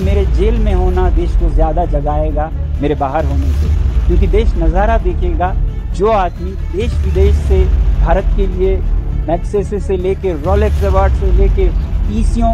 मेरे जेल में होना देश को ज़्यादा जगाएगा मेरे बाहर होने से, क्योंकि देश नज़ारा देखेगा। जो आदमी देश विदेश से भारत के लिए मैग्सेसे से लेके रोलेक्स अवार्ड से लेके पीसीओ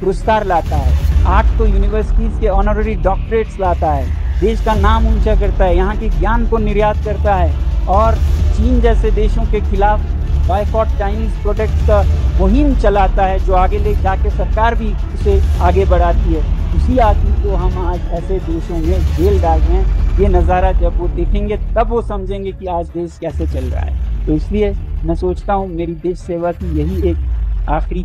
पुरस्कार लाता है, 8 तो यूनिवर्सिटीज़ के ऑनररी डॉक्टरेट्स लाता है, देश का नाम ऊंचा करता है, यहाँ के ज्ञान को निर्यात करता है और चीन जैसे देशों के खिलाफ बायकॉट चाइनीज प्रोडक्ट्स का मुहिम चलाता है, जो आगे ले जाके सरकार भी उसे आगे बढ़ाती है। उसी आदमी को हम आज ऐसे देशों में जेल डाल रहे हैं। ये नज़ारा जब वो देखेंगे तब वो समझेंगे कि आज देश कैसे चल रहा है। तो इसलिए मैं सोचता हूँ मेरी देश सेवा की यही एक आखिरी।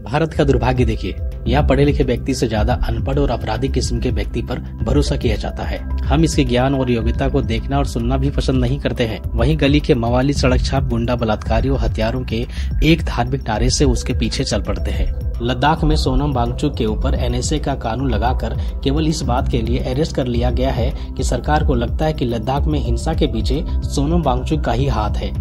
भारत का दुर्भाग्य देखिए, यहाँ पढ़े लिखे व्यक्ति से ज्यादा अनपढ़ और अपराधी किस्म के व्यक्ति पर भरोसा किया जाता है। हम इसके ज्ञान और योग्यता को देखना और सुनना भी पसंद नहीं करते हैं। वहीं गली के मवाली, सड़क छाप, गुंडा, बलात्कारियों, हथियारों के एक धार्मिक नारे से उसके पीछे चल पड़ते हैं। लद्दाख में सोनम वांगचुक के ऊपर एनएसए का कानून लगाकर केवल इस बात के लिए अरेस्ट कर लिया गया है कि सरकार को लगता है कि लद्दाख में हिंसा के पीछे सोनम वांगचुक का ही हाथ है।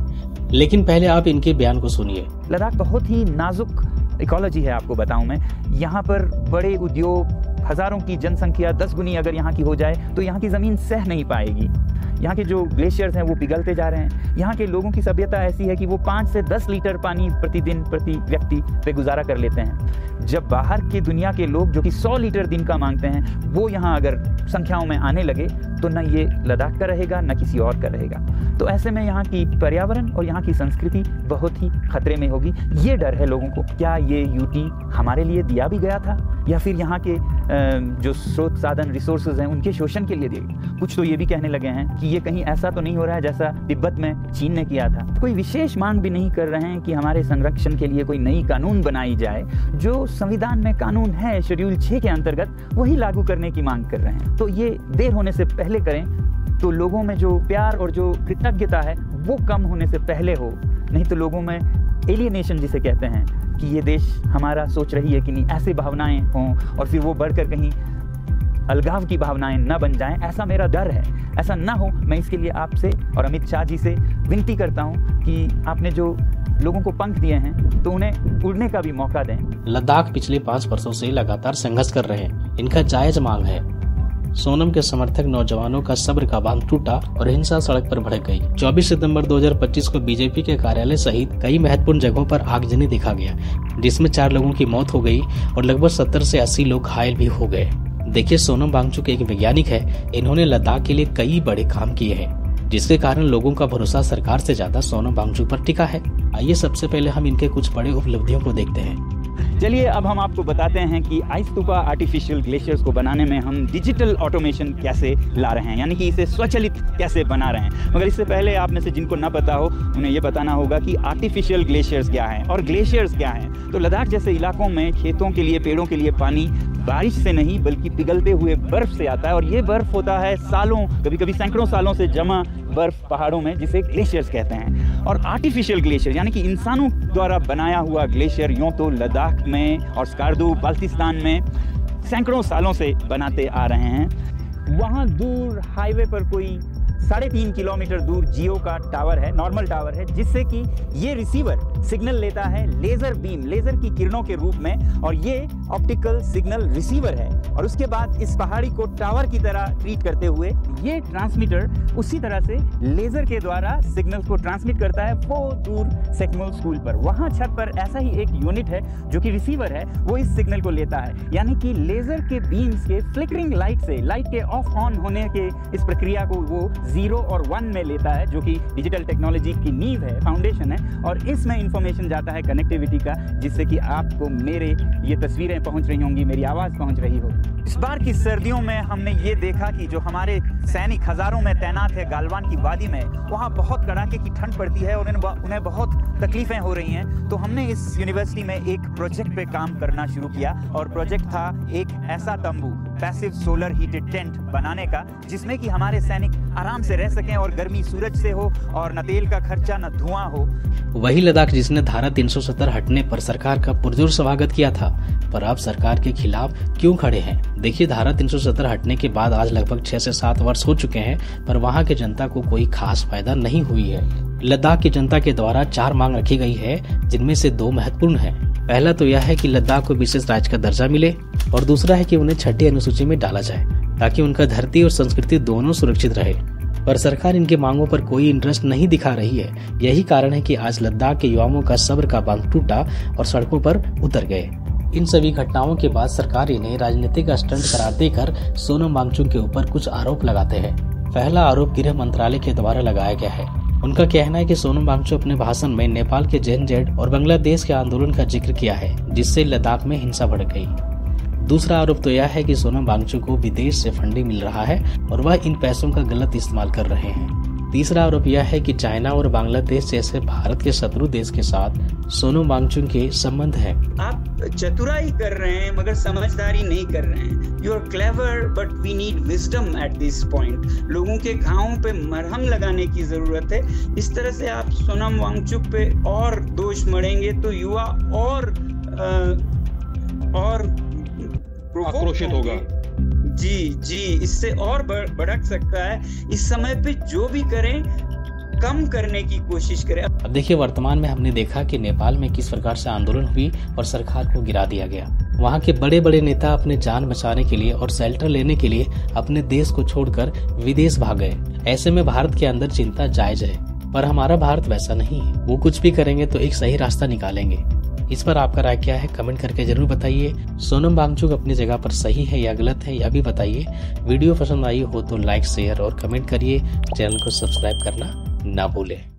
लेकिन पहले आप इनके बयान को सुनिए। लद्दाख बहुत ही नाजुक इकोलॉजी है, आपको बताऊं मैं। यहाँ पर बड़े उद्योग, हजारों की जनसंख्या 10 गुनी अगर यहाँ की हो जाए तो यहाँ की ज़मीन सह नहीं पाएगी। यहाँ के जो ग्लेशियर्स हैं वो पिघलते जा रहे हैं। यहाँ के लोगों की सभ्यता ऐसी है कि वो 5 से 10 लीटर पानी प्रतिदिन प्रति व्यक्ति पे गुजारा कर लेते हैं। जब बाहर की दुनिया के लोग जो कि 100 लीटर दिन का मांगते हैं वो यहाँ अगर संख्याओं में आने लगे तो न ये लद्दाख का रहेगा न किसी और का रहेगा। तो ऐसे में यहाँ की पर्यावरण और यहाँ की संस्कृति बहुत ही खतरे में होगी। ये डर है लोगों को, क्या ये यूटी हमारे लिए दिया भी गया था या फिर यहाँ के जो स्रोत साधन रिसोर्सेज हैं उनके शोषण के लिए दिए। कुछ तो ये भी कहने लगे हैं कि ये कहीं ऐसा तो नहीं हो रहा है जैसा तिब्बत में चीन ने किया था। कोई विशेष मांग भी नहीं कर रहे हैं कि हमारे संरक्षण के लिए कोई नई कानून बनाई जाए। जो संविधान में कानून है शेड्यूल 6 के अंतर्गत वही लागू करने की मांग कर रहे हैं। तो ये देर होने से पहले करें तो लोगों में जो प्यार और जो कृतज्ञता है वो कम होने से पहले हो, नहीं तो लोगों में एलियनेशन जिसे कहते हैं कि ये देश हमारा सोच रही है कि नहीं, ऐसे भावनाएं हों और फिर वो बढ़कर कहीं अलगाव की भावनाएं न बन जाएं, ऐसा मेरा डर है। ऐसा ना हो, मैं इसके लिए आपसे और अमित शाह जी से विनती करता हूं कि आपने जो लोगों को पंख दिए हैं तो उन्हें उड़ने का भी मौका दें। लद्दाख पिछले 5 वर्षों से लगातार संघर्ष कर रहे हैं। इनका जायज मांग है। सोनम के समर्थक नौजवानों का सब्र का बांध टूटा और हिंसा सड़क पर भड़क गई। 24 सितंबर 2025 को बीजेपी के कार्यालय सहित कई महत्वपूर्ण जगहों पर आगजनी दिखा गया, जिसमें 4 लोगों की मौत हो गई और लगभग 70 से 80 लोग घायल भी हो गए। देखिए, सोनम वांगचुक एक वैज्ञानिक है। इन्होंने लद्दाख के लिए कई बड़े काम किए हैं, जिसके कारण लोगों का भरोसा सरकार से ज्यादा सोनम वांगचुक पर टिका है। आइए सबसे पहले हम इनके कुछ बड़े उपलब्धियों को देखते हैं। चलिए अब हम आपको बताते हैं कि आइस्तुपा आर्टिफिशियल ग्लेशियर्स को बनाने में हम डिजिटल ऑटोमेशन कैसे ला रहे हैं, यानी कि इसे स्वचालित कैसे बना रहे हैं। मगर इससे पहले आप में से जिनको ना पता हो उन्हें ये बताना होगा कि आर्टिफिशियल ग्लेशियर्स क्या हैं और ग्लेशियर्स क्या हैं। तो लद्दाख जैसे इलाकों में खेतों के लिए, पेड़ों के लिए पानी बारिश से नहीं बल्कि पिघलते हुए बर्फ से आता है, और ये बर्फ होता है सालों, कभी कभी सैकड़ों सालों से जमा बर्फ पहाड़ों में, जिसे ग्लेशियर्स कहते हैं। और आर्टिफिशियल ग्लेशियर यानी कि इंसानों द्वारा बनाया हुआ ग्लेशियर यूँ तो लद्दाख में और स्कार्दू बाल्टिस्तान में सैकड़ों सालों से बनाते आ रहे हैं। वहाँ दूर हाईवे पर कोई 3.5 किलोमीटर दूर जियो का टावर है, नॉर्मल टावर है, जिससे कि ये रिसीवर सिग्नल लेता है लेज़र बीम, लेज़र की किरणों के रूप में, और ये ऑप्टिकल सिग्नल रिसीवर है। और उसके बाद इस पहाड़ी को टावर की तरह ट्रीट करते हुए ये ट्रांसमीटर उसी तरह से लेज़र के द्वारा सिग्नल को ट्रांसमिट करता है वो दूर सेक्मोल स्कूल पर। वहाँ छत पर ऐसा ही एक यूनिट है जो कि रिसीवर है, वो इस सिग्नल को लेता है, यानी कि लेज़र के बीम्स के फ्लिकरिंग लाइट से, लाइट के ऑफ ऑन होने के इस प्रक्रिया को वो 0 और 1 में लेता है, जो कि डिजिटल टेक्नोलॉजी की नींव है, फाउंडेशन है। और इसमें इंफॉर्मेशन जाता है कनेक्टिविटी का, जिससे कि आपको मेरे ये तस्वीरें पहुंच रही होंगी, मेरी आवाज़ पहुंच रही हो। इस बार की सर्दियों में हमने ये देखा कि जो हमारे सैनिक हज़ारों में तैनात है गालवान की वादी में, वहाँ बहुत कड़ाके की ठंड पड़ती है और उन्हें बहुत तकलीफ़ें हो रही हैं। तो हमने इस यूनिवर्सिटी में एक प्रोजेक्ट पे काम करना शुरू किया, और प्रोजेक्ट था एक ऐसा तंबू, पैसिव सोलर हीटेड टेंट बनाने का, जिसमें कि हमारे सैनिक आराम से रह सकें और गर्मी सूरज से हो और न तेल का खर्चा न धुआं हो। वही लद्दाख जिसने धारा 370 हटने पर सरकार का पुरजोर स्वागत किया था, पर अब सरकार के खिलाफ क्यों खड़े हैं। देखिए, धारा 370 हटने के बाद आज लगभग 6 से 7 वर्ष हो चुके हैं, पर वहाँ के जनता को कोई खास फायदा नहीं हुई है। लद्दाख की जनता के द्वारा 4 मांग रखी गई है, जिनमें से 2 महत्वपूर्ण हैं। पहला तो यह है कि लद्दाख को विशेष राज्य का दर्जा मिले और दूसरा है कि उन्हें 6ठी अनुसूची में डाला जाए ताकि उनका धरती और संस्कृति दोनों सुरक्षित रहे। पर सरकार इनकी मांगों पर कोई इंटरेस्ट नहीं दिखा रही है। यही कारण है कि आज लद्दाख के युवाओं का सब्र का बांध टूटा और सड़कों पर उतर गए। इन सभी घटनाओं के बाद सरकार इन्हें राजनीतिक स्टंट करार देकर सोनम वांगचुक के ऊपर कुछ आरोप लगाते हैं। पहला आरोप गृह मंत्रालय के द्वारा लगाया गया है। उनका कहना है कि सोनम वांगचुक अपने भाषण में नेपाल के जेनजेड और बांग्लादेश के आंदोलन का जिक्र किया है, जिससे लद्दाख में हिंसा बढ़ गई। दूसरा आरोप तो यह है कि सोनम वांगचुक को विदेश से फंडिंग मिल रहा है और वह इन पैसों का गलत इस्तेमाल कर रहे हैं। तीसरा आरोप यह है कि चाइना और बांग्लादेश जैसे भारत के शत्रु देश के साथ सोनम वांगचुक के संबंध है। आप चतुराई कर रहे हैं मगर समझदारी नहीं कर रहे हैं। You are clever but we need wisdom at this point. लोगों के घावों पे मरहम लगाने की जरूरत है। इस तरह से आप सोनम वांगचुक पे और दोष मढ़ेंगे तो युवा और आक्रोशित होगा। जी, इससे और भड़क सकता है। इस समय पे जो भी करें कम करने की कोशिश करें। अब देखिए, वर्तमान में हमने देखा कि नेपाल में किस प्रकार से आंदोलन हुई और सरकार को गिरा दिया गया। वहाँ के बड़े बड़े नेता अपने जान बचाने के लिए और शेल्टर लेने के लिए अपने देश को छोड़कर विदेश भाग गए। ऐसे में भारत के अंदर चिंता जायज है, पर हमारा भारत वैसा नहीं है। वो कुछ भी करेंगे तो एक सही रास्ता निकालेंगे। इस पर आपका राय क्या है, कमेंट करके जरूर बताइए। सोनम वांगचुक अपनी जगह पर सही है या गलत है, यह भी बताइए। वीडियो पसंद आई हो तो लाइक, शेयर और कमेंट करिए। चैनल को सब्सक्राइब करना ना भूलें।